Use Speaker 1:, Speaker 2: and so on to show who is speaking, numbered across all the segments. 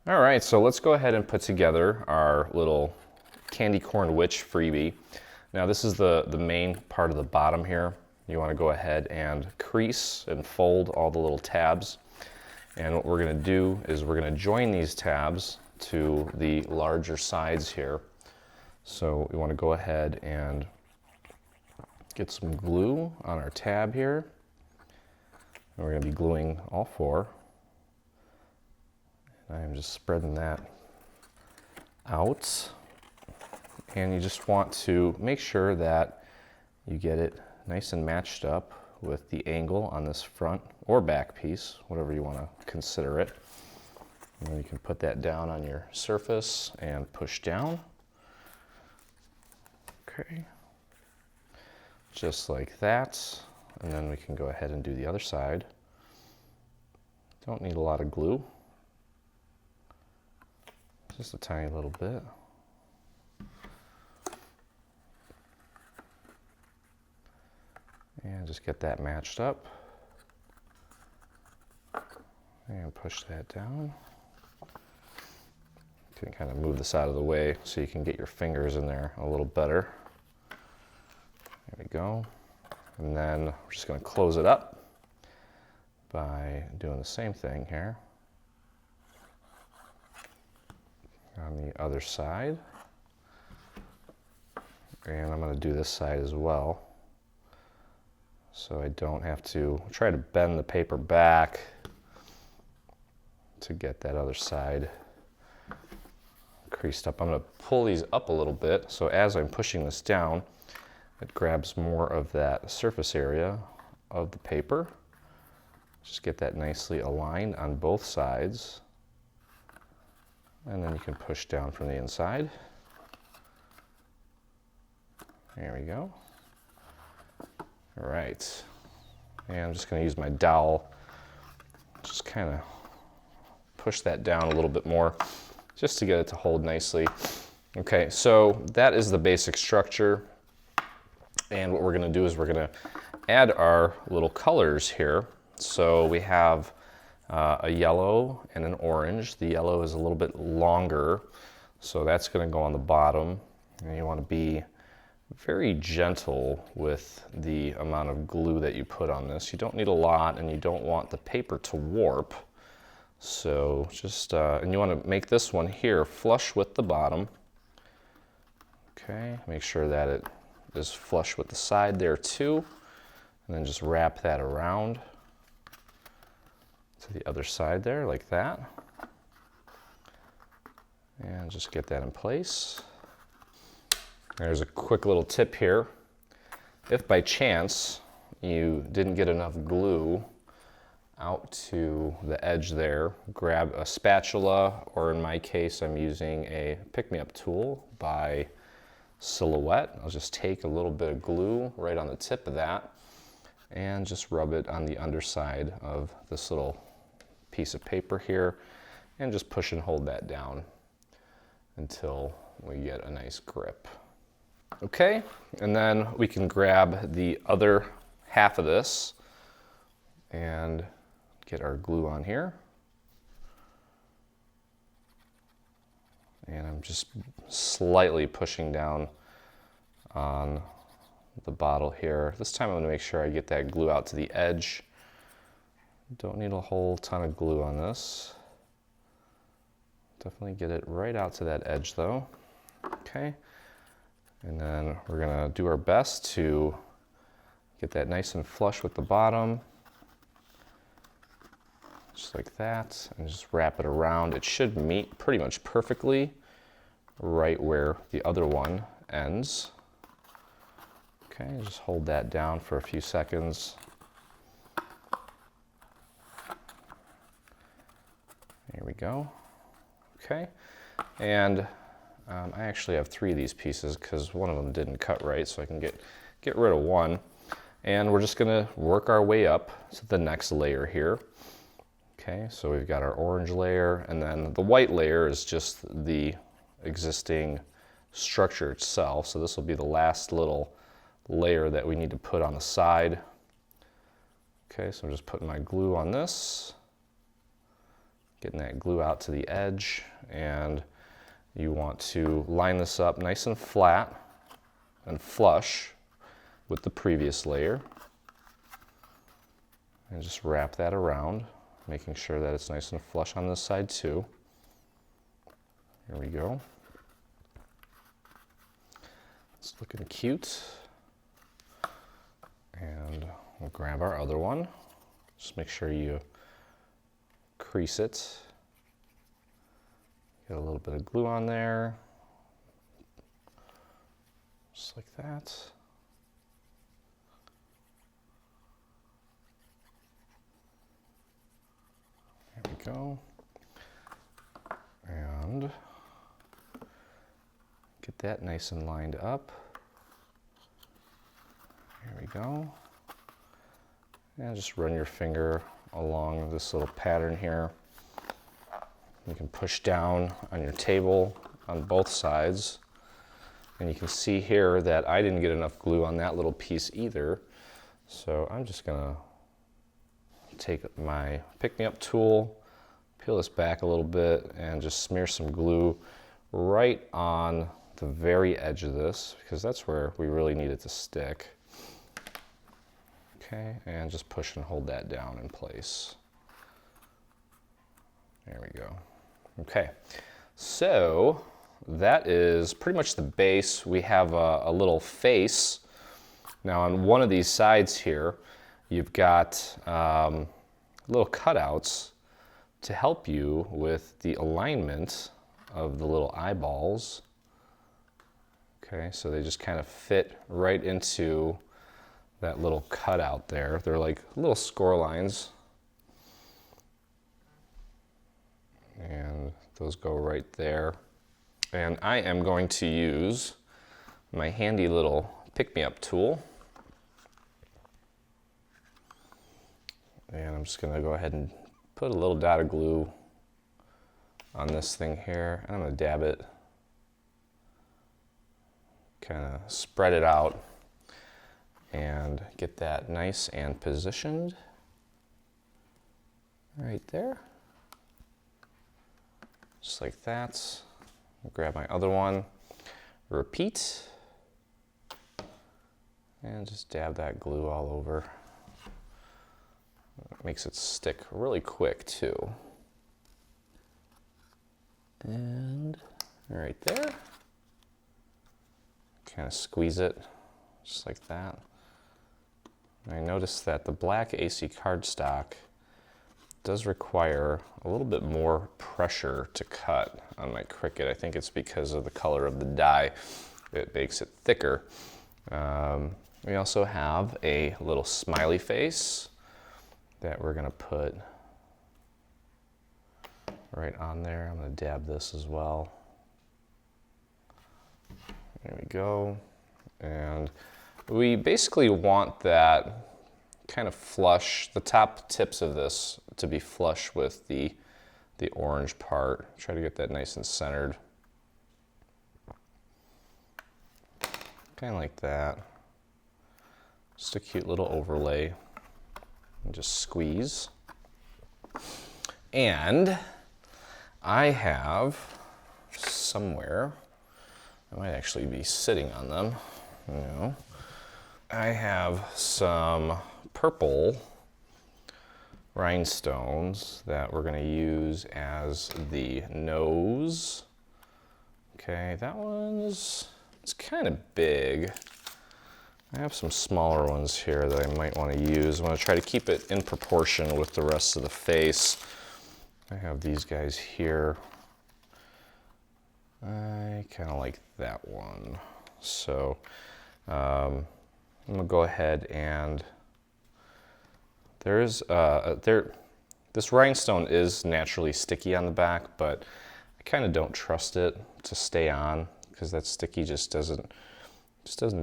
Speaker 1: All right, so let's go ahead and put together our little candy corn witch freebie. Now this is the main part of the bottom here. You want to go ahead and crease and fold all the little tabs. And what we're going to do is we're going to join these tabs to the larger sides here. So we want to go ahead and get some glue on our tab here. And we're going to be gluing all four. I am just spreading that out. And you just want to make sure that you get it nice and matched up with the angle on this front or back piece, whatever you want to consider it. And then you can put that down on your surface and push down. Okay. Just like that. And then we can go ahead and do the other side. Don't need a lot of glue. Just a tiny little bit. And just get that matched up. And push that down. You can kind of move this out of the way so you can get your fingers in there a little better. There we go. And then we're just going to close it up by doing the same thing here on the other side. And I'm going to do this side as well, so I don't have to try to bend the paper back to get that other side creased up. I'm going to pull these up a little bit, so as I'm pushing this down, it grabs more of that surface area of the paper. Just get that nicely aligned on both sides. And then you can push down from the inside. There we go. All right. And I'm just going to use my dowel. Just kind of push that down a little bit more just to get it to hold nicely. Okay, so that is the basic structure. And what we're going to do is we're going to add our little colors here. So we have a yellow and an orange. The yellow is a little bit longer, so that's going to go on the bottom. And you want to be very gentle with the amount of glue that you put on this. You don't need a lot, and you don't want the paper to warp. So just, and you want to make this one here flush with the bottom. Okay, make sure that it is flush with the side there too. And then just wrap that around to the other side there, like that. And just get that in place. There's a quick little tip here. If by chance you didn't get enough glue out to the edge there, grab a spatula, or in my case, I'm using a pick-me-up tool by Silhouette. I'll just take a little bit of glue right on the tip of that and just rub it on the underside of this little piece of paper here and just push and hold that down until we get a nice grip. Okay, and then we can grab the other half of this and get our glue on here. And I'm just slightly pushing down on the bottle here. This time I'm going to make sure I get that glue out to the edge. Don't need a whole ton of glue on this. Definitely get it right out to that edge though. Okay. And then we're going to do our best to get that nice and flush with the bottom. Just like that. And just wrap it around. It should meet pretty much perfectly right where the other one ends. Okay, just hold that down for a few seconds. There we go. Okay, and I actually have 3 of these pieces because one of them didn't cut right, so I can get rid of one. And we're just going to work our way up to the next layer here. Okay, so we've got our orange layer, and then the white layer is just the existing structure itself. So this will be the last little layer that we need to put on the side. Okay, so I'm just putting my glue on this. getting that glue out to the edge, and you want to line this up nice and flat and flush with the previous layer. And just wrap that around, making sure that it's nice and flush on this side too. Here we go. It's looking cute. And we'll grab our other one. Just make sure you crease it. Get a little bit of glue on there. Just like that. There we go. And get that nice and lined up. There we go. And just run your finger along this little pattern here. You can push down on your table on both sides. And you can see here that I didn't get enough glue on that little piece either. So I'm just gonna take my pick-me-up tool, peel this back a little bit, and just smear some glue right on the very edge of this, because that's where we really need it to stick. Okay, and just push and hold that down in place. There we go. Okay, so that is pretty much the base. We have a little face. Now on one of these sides here, you've got little cutouts to help you with the alignment of the little eyeballs. Okay, so they just kind of fit right into that little cutout there. They're like little score lines. And those go right there. And I am going to use my handy little pick-me-up tool. And I'm just gonna go ahead and put a little dot of glue on this thing here. And I'm gonna dab it, kind of spread it out, and get that nice and positioned right there. Just like that. I'll grab my other one, repeat, and just dab that glue all over. It makes it stick really quick too. And right there. Kind of squeeze it, just like that. And I noticed that the black AC cardstock does require a little bit more pressure to cut on my Cricut. I think it's because of the color of the die. It makes it thicker. We also have a little smiley face that we're gonna put right on there. I'm gonna dab this as well. There we go. And we basically want that kind of flush, the top tips of this to be flush with the orange part. Try to get that nice and centered. Kind of like that. Just a cute little overlay. And just squeeze. And I have somewhere, I might actually be sitting on them, you know. I have some purple rhinestones that we're going to use as the nose. Okay, that one's, it's kind of big. I have some smaller ones here that I might want to use. I want to try to keep it in proportion with the rest of the face. I have these guys here. I kind of like that one. So I'm going to go ahead and this rhinestone is naturally sticky on the back, but I kind of don't trust it to stay on because that sticky just doesn't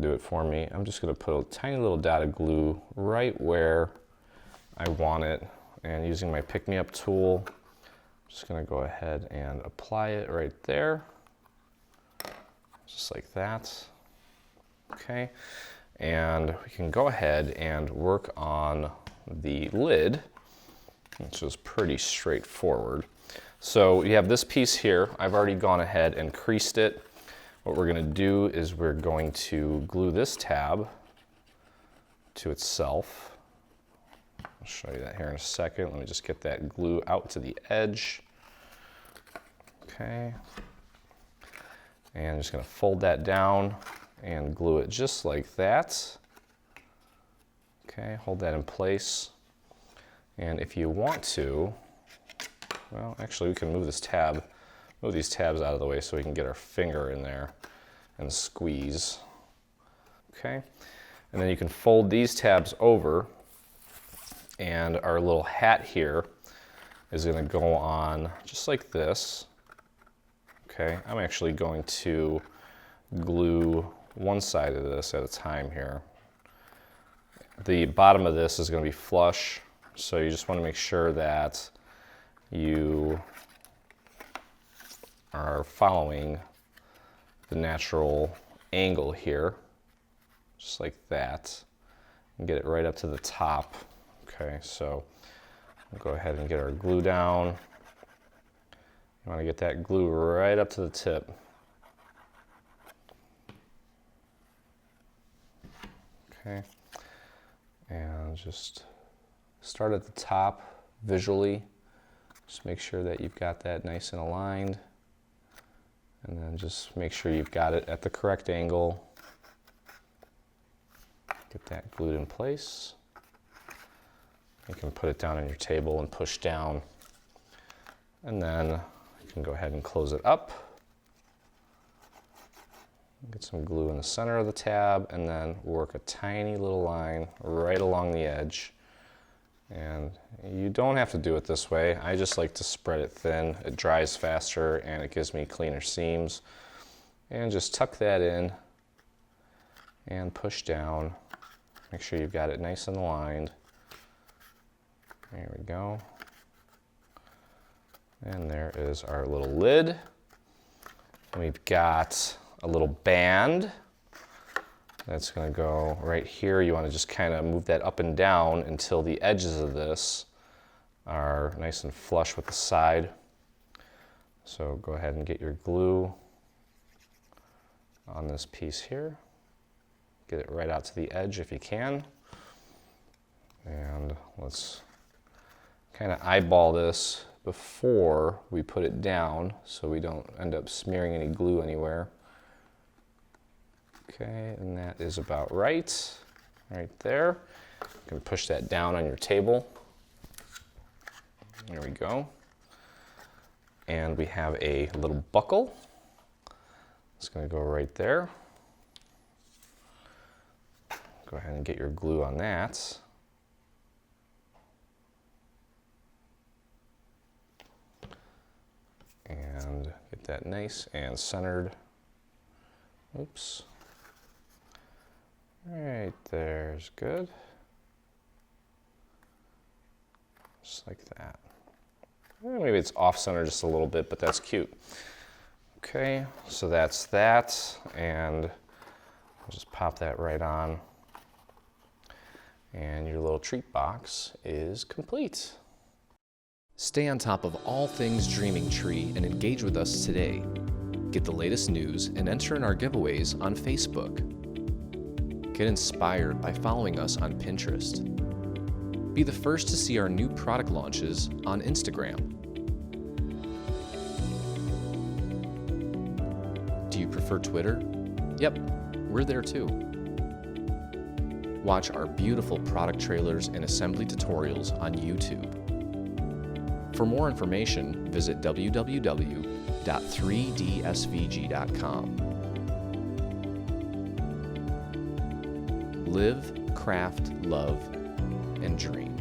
Speaker 1: do it for me. I'm just going to put a tiny little dot of glue right where I want it, and using my pick-me-up tool, I'm just going to go ahead and apply it right there, just like that. Okay, and we can go ahead and work on the lid, which is pretty straightforward. So you have this piece here. I've already gone ahead and creased it. What we're gonna do is we're going to glue this tab to itself. I'll show you that here in a second. Let me just get that glue out to the edge. Okay. And I'm just gonna fold that down and glue it just like that. Okay, hold that in place. And if you want to, well, actually we can move these tabs out of the way so we can get our finger in there and squeeze. Okay, and then you can fold these tabs over, and our little hat here is gonna go on just like this. Okay, I'm actually going to glue one side of this at a time here. The bottom of this is going to be flush, so you just want to make sure that you are following the natural angle here, just like that, and get it right up to the top. Okay, so we'll go ahead and get our glue down. You want to get that glue right up to the tip. Okay, and just start at the top visually. Just make sure that you've got that nice and aligned, and then just make sure you've got it at the correct angle. Get that glued in place. You can put it down on your table and push down, and then you can go ahead and close it up. Get some glue in the center of the tab, and then work a tiny little line right along the edge. And you don't have to do it this way. I just like to spread it thin. It dries faster and it gives me cleaner seams. And just tuck that in and push down. Make sure you've got it nice and aligned. There we go. And there is our little lid. We've got a little band that's going to go right here. You want to just kind of move that up and down until the edges of this are nice and flush with the side. So go ahead and get your glue on this piece here. Get it right out to the edge if you can. And let's kind of eyeball this before we put it down so we don't end up smearing any glue anywhere. Okay, and that is about right there. You can push that down on your table. There we go. And we have a little buckle. It's going to go right there. Go ahead and get your glue on that. And get that nice and centered. Oops. Right there's good. Just like that. Maybe it's off center just a little bit, but that's cute. Okay, so that's that, and I'll just pop that right on. And your little treat box is complete.
Speaker 2: Stay on top of all things Dreaming Tree and engage with us today. Get the latest news and enter in our giveaways on Facebook. Get inspired by following us on Pinterest. Be the first to see our new product launches on Instagram. Do you prefer Twitter? Yep, we're there too. Watch our beautiful product trailers and assembly tutorials on YouTube. For more information, visit www.3dsvg.com. Live, craft, love, and dream.